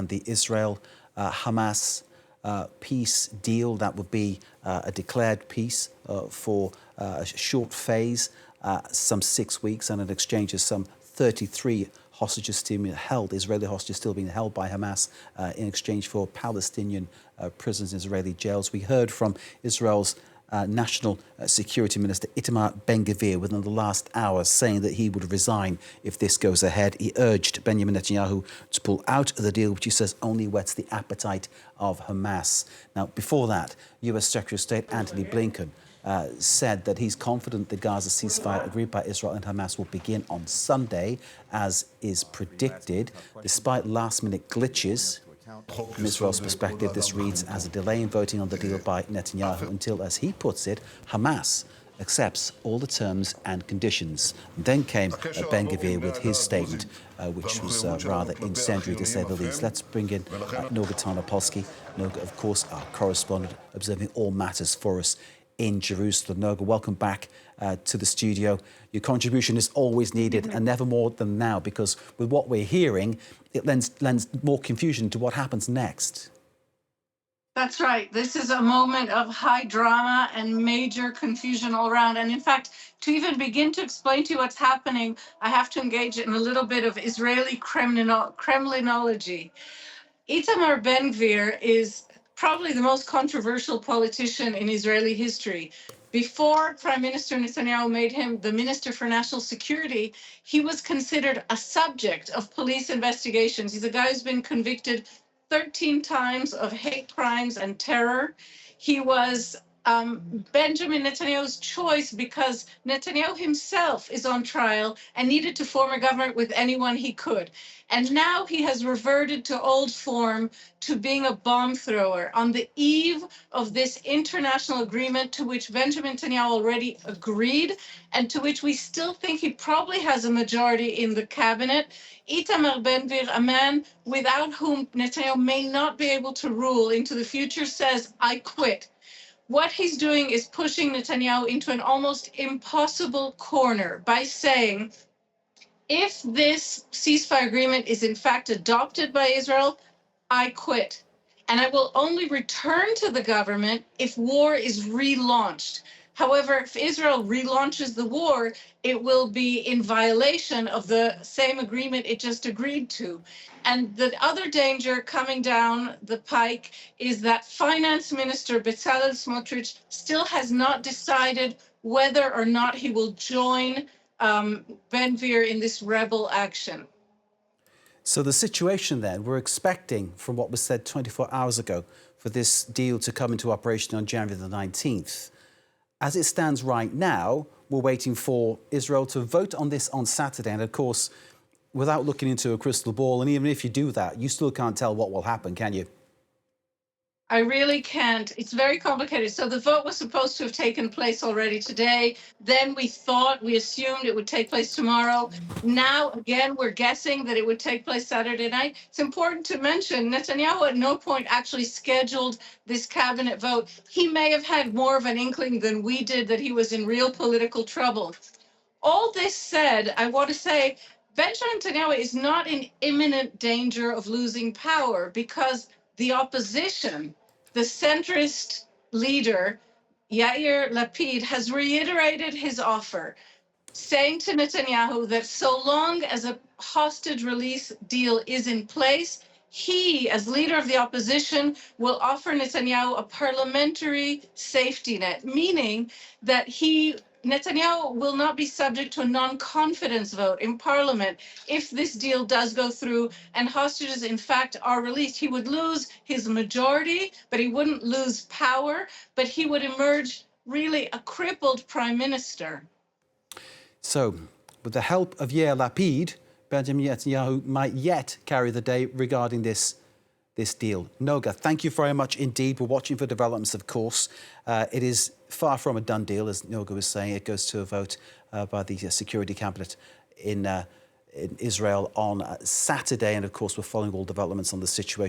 around the Israel-Hamas peace deal. That would be a declared peace for a short phase, some 6 weeks, and an exchange of some 33 hostages still being held, Israeli hostages still being held by Hamas in exchange for Palestinian prisoners in Israeli jails. We heard from Israel's National Security Minister Itamar Ben Gvir within the last hours saying that he would resign if this goes ahead. He urged Benjamin Netanyahu to pull out of the deal, which he says only whets the appetite of Hamas. Now, before that, US Secretary of State Antony Blinken said that he's confident the Gaza ceasefire agreed by Israel and Hamas will begin on Sunday, as is predicted, despite last-minute glitches. From Israel's perspective, this reads as a delay in voting on the deal by Netanyahu until, as he puts it, Hamas accepts all the terms and conditions. And then came Ben Gvir with his statement, which was rather incendiary, to say the least. Let's bring in Noga Tarnopolsky. Noga, of course, our correspondent, observing all matters for us in Jerusalem. Noga, welcome back to the studio. Your contribution is always needed, and never more than now, because with what we're hearing, it lends more confusion to what happens next. That's right. This is a moment of high drama and major confusion all around. And in fact, to even begin to explain to you what's happening, I have to engage in a little bit of Israeli Kremlinology. Itamar Ben Gvir is probably the most controversial politician in Israeli history. Before Prime Minister Netanyahu made him the Minister for National Security, he was considered a subject of police investigations. He's a guy who's been convicted 13 times of hate crimes and terror. He was Benjamin Netanyahu's choice because Netanyahu himself is on trial and needed to form a government with anyone he could. And now he has reverted to old form, to being a bomb thrower on the eve of this international agreement to which Benjamin Netanyahu already agreed and to which we still think he probably has a majority in the cabinet. Itamar Ben Gvir, a man without whom Netanyahu may not be able to rule into the future, says, "I quit." What he's doing is pushing Netanyahu into an almost impossible corner by saying, if this ceasefire agreement is in fact adopted by Israel, I quit. And I will only return to the government if war is relaunched. However, if Israel relaunches the war, it will be in violation of the same agreement it just agreed to. And the other danger coming down the pike is that Finance Minister Bezalel Smotrich still has not decided whether or not he will join Ben Gvir in this rebel action. So the situation then, we're expecting, from what was said 24 hours ago, for this deal to come into operation on January the 19th. As it stands right now, we're waiting for Israel to vote on this on Saturday. And of course, without looking into a crystal ball, and even if you do that, you still can't tell what will happen, can you? I really can't. It's very complicated. So the vote was supposed to have taken place already today. Then we assumed it would take place tomorrow. Now, again, we're guessing that it would take place Saturday night. It's important to mention Netanyahu at no point actually scheduled this cabinet vote. He may have had more of an inkling than we did that he was in real political trouble. All this said, I want to say Benjamin Netanyahu is not in imminent danger of losing power, because the opposition, the centrist leader, Yair Lapid, has reiterated his offer, saying to Netanyahu that so long as a hostage release deal is in place, he, as leader of the opposition, will offer Netanyahu a parliamentary safety net, meaning that Netanyahu will not be subject to a non-confidence vote in parliament if this deal does go through and hostages in fact are released. He would lose his majority, but he wouldn't lose power, but he would emerge really a crippled prime minister. So, with the help of Yair Lapid, Benjamin Netanyahu might yet carry the day regarding this deal. Noga, thank you very much indeed. We're watching for developments, of course. It is far from a done deal, as Noga was saying. It goes to a vote by the Security Cabinet in Israel on Saturday. And, of course, we're following all developments on the situation.